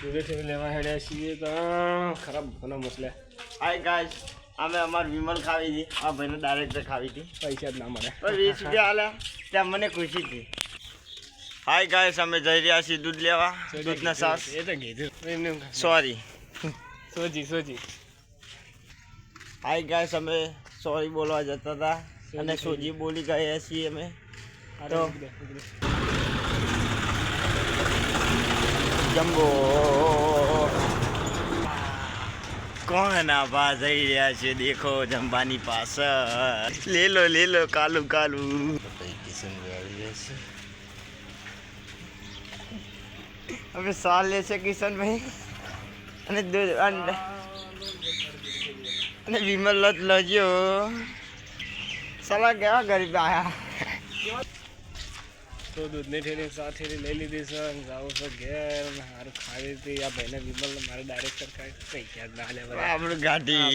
દૂધેથી લેવા હેડ્યા છીએ તો ખરાબ ઘણો મસલે. હાય ગાઈસ, અમે અમાર વિમલ ખાવી હતી. આ ભાઈને ડાયરેક્ટ ખાવી હતી. પૈસા જ ના મળે. તો 20 રૂપિયા આલ્યા ત્યાં મને ખુશી થઈ. હાય ગાઈસ, અમે જઈ રહ્યા છીએ દૂધ લેવા. દૂધના સાસ. એ તો કીધું. સોરી. સોજી. હાય ગાઈસ, અમે સોરી બોલવા જતા હતા અને સોજી બોલી ગયા છીએ અમે. તો જમ્બો કોણ આભા જઈ રહ્યા છે? દેખો જંબાની પાછળ. લે લો કાલું કિશન આવી રહ્યા છે. હવે સાલ લે છે કિશનભાઈ અને દૂધ અને વિમલ લત લજો. સલા કેવા ગરીબ આયા. તો દૂધની ઠેલી સાથે લઈ લીધી છે. જાઉં છું ઘેર. સારું ખાવી હતી આ ભાઈને વિમલ મારે ડાયરેક્ટર ખાઈ પૈસા જ ના લે. આપણું ગાડી